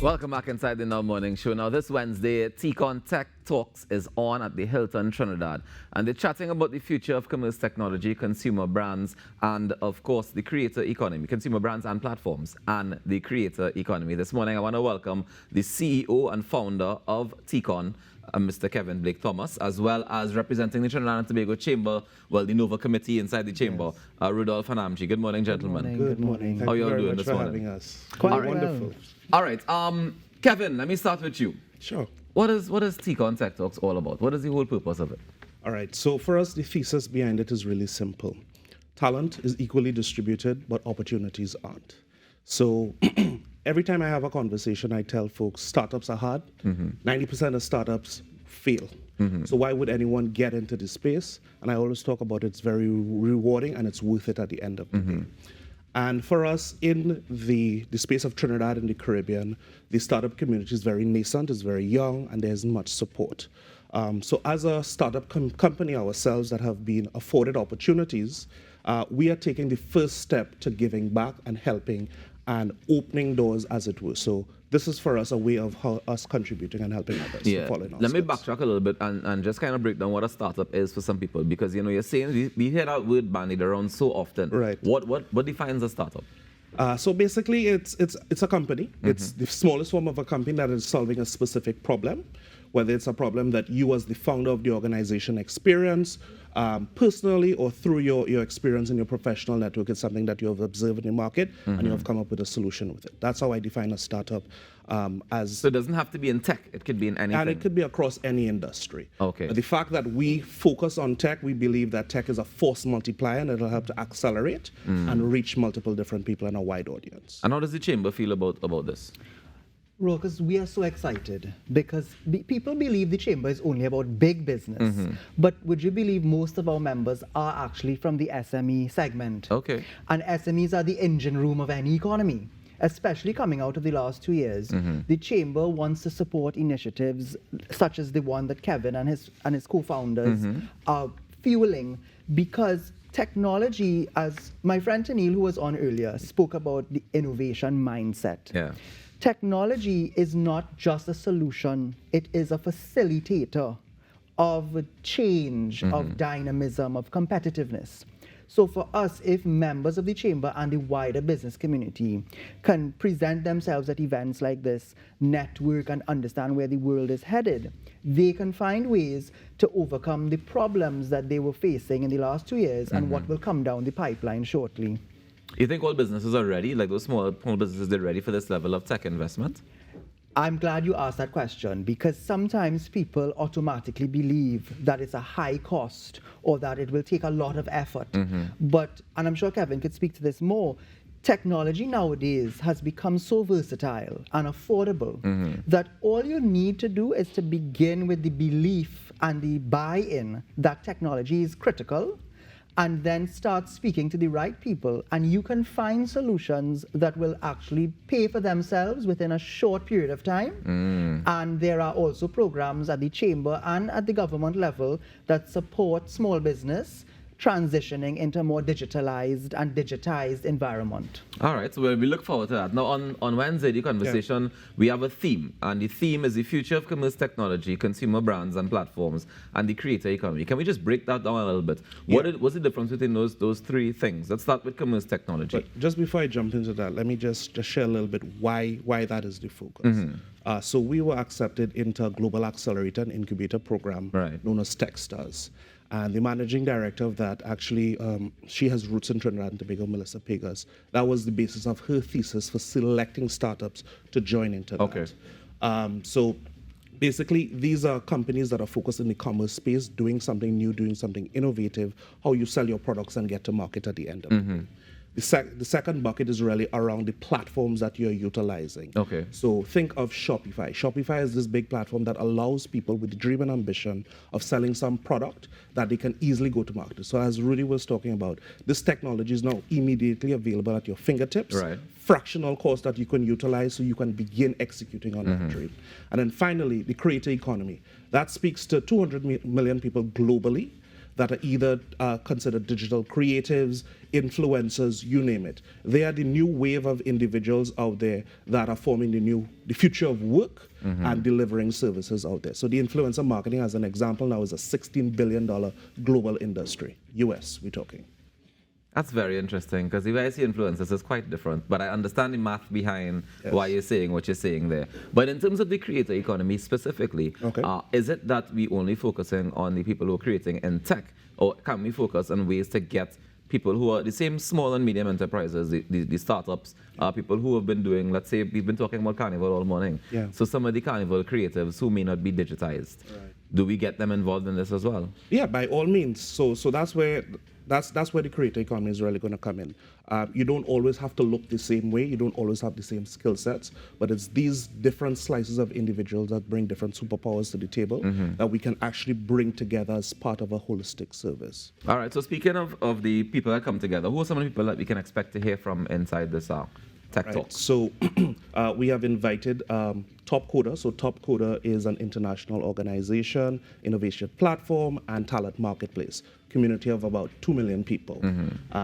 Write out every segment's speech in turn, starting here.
Welcome back inside the Now Morning Show. Now, this Wednesday, Tychon Tech Talks is on at the Hilton Trinidad, and they're chatting about the future of commerce technology, consumer brands, and of course, the creator economy, consumer brands and platforms, and the creator economy. This morning, I want to welcome the CEO and founder of Tychon, Mr. Kevin Blake Thomas, as well as representing the Trinidad and Tobago Chamber, well, the Nova Committee inside the Chamber, yes. Rudolph and Amji. Good morning, gentlemen. Good morning. How are you all doing this morning? Having us. Quite wonderful. All right, Kevin, let me start with you. Sure. What is Tychon Tech Talks all about? What is the whole purpose of it? All right, so for us, the thesis behind it is really simple. Talent is equally distributed, but opportunities aren't. So every time I have a conversation, I tell folks startups are hard. 90% of startups fail. So why would anyone get into this space? And I always talk about it's very rewarding and it's worth it at the end of the day. And for us, in the space of Trinidad and the Caribbean, the startup community is very nascent, it's very young, and there isn't much support. So as a startup company ourselves that have been afforded opportunities, we are taking the first step to giving back and helping and opening doors, as it were. So this is for us a way of us contributing and helping others. Yeah. Let me backtrack a little bit and just kind of break down what a startup is for some people, because you're saying we hear that word bandied around so often. Right. What defines a startup? So basically, it's a company. It's the smallest form of a company that is solving a specific problem, whether it's a problem that you as the founder of the organization experience personally or through your experience in your professional network. It's something that you have observed in the market and you have come up with a solution with it. That's how I define a startup. So it doesn't have to be in tech. It could be in anything. And it could be across any industry. Okay. The fact that we focus on tech, we believe that tech is a force multiplier and it'll help to accelerate and reach multiple different people and a wide audience. And how does the Chamber feel about this? Because we are so excited because people believe the Chamber is only about big business. But would you believe most of our members are actually from the SME segment? Okay. And SMEs are the engine room of any economy, especially coming out of the last 2 years. The Chamber wants to support initiatives such as the one that Kevin and his co-founders are fueling, because technology, as my friend Tanil, who was on earlier, spoke about the innovation mindset. Yeah. Technology is not just a solution, it is a facilitator of change, of dynamism, of competitiveness. So for us, if members of the Chamber and the wider business community can present themselves at events like this, network and understand where the world is headed, they can find ways to overcome the problems that they were facing in the last 2 years and what will come down the pipeline shortly. You think all businesses are ready, like those small businesses, they're ready for this level of tech investment? I'm glad you asked that question, because sometimes people automatically believe that it's a high cost or that it will take a lot of effort. But, and I'm sure Kevin could speak to this more, technology nowadays has become so versatile and affordable that all you need to do is to begin with the belief and the buy-in that technology is critical, and then start speaking to the right people, and you can find solutions that will actually pay for themselves within a short period of time. And there are also programs at the Chamber and at the government level that support small business transitioning into a more digitalized and digitized environment. All right, so we look forward to that. Now, on Wednesday, the conversation, we have a theme, and the theme is the future of commerce technology, consumer brands and platforms, and the creator economy. Can we just break that down a little bit? What's the difference between those three things? Let's start with commerce technology. But just before I jump into that, let me just share a little bit why that is the focus. So we were accepted into a global accelerator and incubator program known as Techstars. And the managing director of that, actually, she has roots in Trinidad and Tobago, Melissa Pegas. That was the basis of her thesis for selecting startups to join into that. So basically, these are companies that are focused in the commerce space, doing something new, doing something innovative, how you sell your products and get to market at the end of the day. The second bucket is really around the platforms that you're utilizing. Okay. So think of Shopify. Shopify is this big platform that allows people with the dream and ambition of selling some product that they can easily go to market. So as Rudy was talking about, this technology is now immediately available at your fingertips. Right. Fractional cost that you can utilize so you can begin executing on that dream. And then finally, the creator economy. That speaks to 200 million people globally that are either considered digital creatives, influencers, you name it. They are the new wave of individuals out there that are forming the future of work and delivering services out there. So the influencer marketing, as an example, now is a $16 billion global industry. US, we're talking. That's very interesting, because the way I see influencers is quite different, but I understand the math behind why you're saying what you're saying there. But in terms of the creator economy specifically, is it that we only focusing on the people who are creating in tech, or can we focus on ways to get people who are the same small and medium enterprises, the startups, people who have been doing, let's say, we've been talking about Carnival all morning. Yeah. So some of the Carnival creatives who may not be digitized, do we get them involved in this as well? Yeah, by all means. So that's where the creator economy is really going to come in. You don't always have to look the same way. You don't always have the same skill sets, but it's these different slices of individuals that bring different superpowers to the table that we can actually bring together as part of a holistic service. All right, so speaking of the people that come together, who are some of the people that we can expect to hear from inside this Tech Talk? So we have invited Top Coder. So Top Coder is an international organization, innovation platform, and talent marketplace. Community of about 2 million people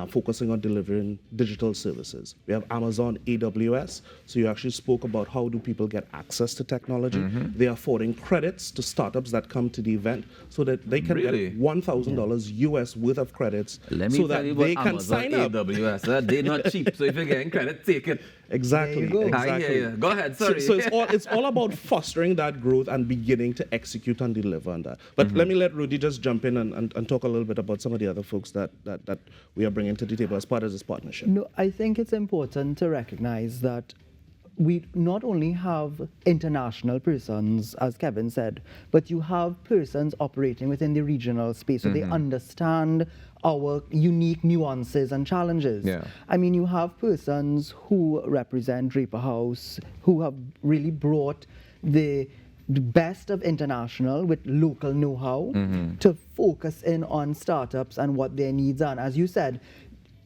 focusing on delivering digital services. We have Amazon AWS. So you actually spoke about how do people get access to technology. They are affording credits to startups that come to the event so that they can get $1,000 US worth of credits so that they can sign up. AWS, they're not cheap. So if you're getting credit, take it. Exactly. There you go. I hear you. Go ahead, sorry. So it's all about fostering that growth and beginning to execute and deliver on that. But let me let Rudy just jump in and talk a little bit about some of the other folks that we are bringing to the table as part of this partnership. No, I think it's important to recognize that we not only have international persons, as Kevin said, but you have persons operating within the regional space, so they understand our unique nuances and challenges. Yeah. I mean, you have persons who represent Draper House, who have really brought the best of international with local know-how to focus in on startups and what their needs are. And as you said,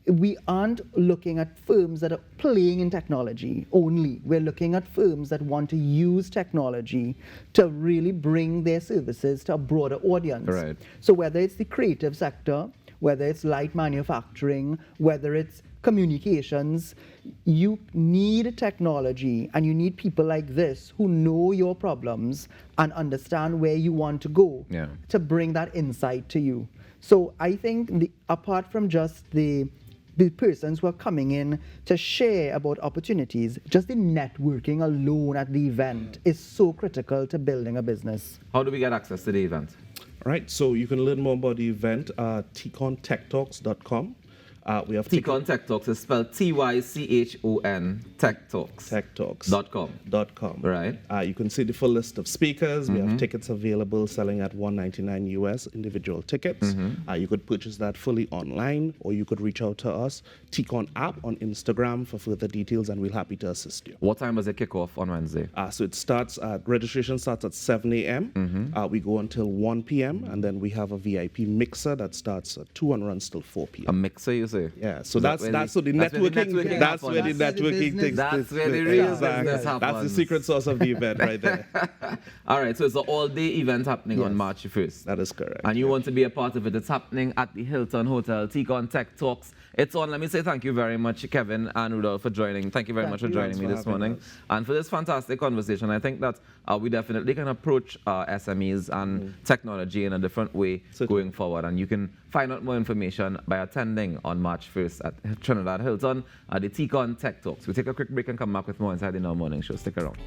we aren't looking at firms that are playing in technology only. We're looking at firms that want to use technology to really bring their services to a broader audience. Right. So whether it's the creative sector, whether it's light manufacturing, whether it's communications, you need technology, and you need people like this who know your problems and understand where you want to go to bring that insight to you. So I think apart from just the persons who are coming in to share about opportunities, just the networking alone at the event is so critical to building a business. How do we get access to the event? All right, so you can learn more about the event at tychontechtalks.com. We have Tychon Tech Talks is spelled Tychon Tech Talks. techtalks.com. Right. You can see the full list of speakers. We have tickets available selling at $199 US individual tickets. You could purchase that fully online, or you could reach out to us, Tychon app on Instagram for further details, and we're happy to assist you. What time does it kick off on Wednesday? So it starts registration starts at 7 a.m. We go until 1 p.m. and then we have a VIP mixer that starts at 2 and runs till 4 p.m. A mixer, you say? Yeah, so that's the networking. That's where the networking takes place. That's where the real business happens. That's the secret sauce of the event right there. All right, so it's an all-day event happening on March 1st. That is correct. And you want to be a part of it. It's happening at the Hilton Hotel, Tychon Tech Talks. It's on. Let me say thank you very much, Kevin and Rudolph, for joining. Thank you very much for joining me this morning. And for this fantastic conversation. I think that we definitely can approach SMEs and technology in a different way going forward. And you can find out more information by attending on March 1st at Trinidad Hilton at the Tychon Tech Talks. We'll take a quick break and come back with more inside the Now Morning Show. Stick around.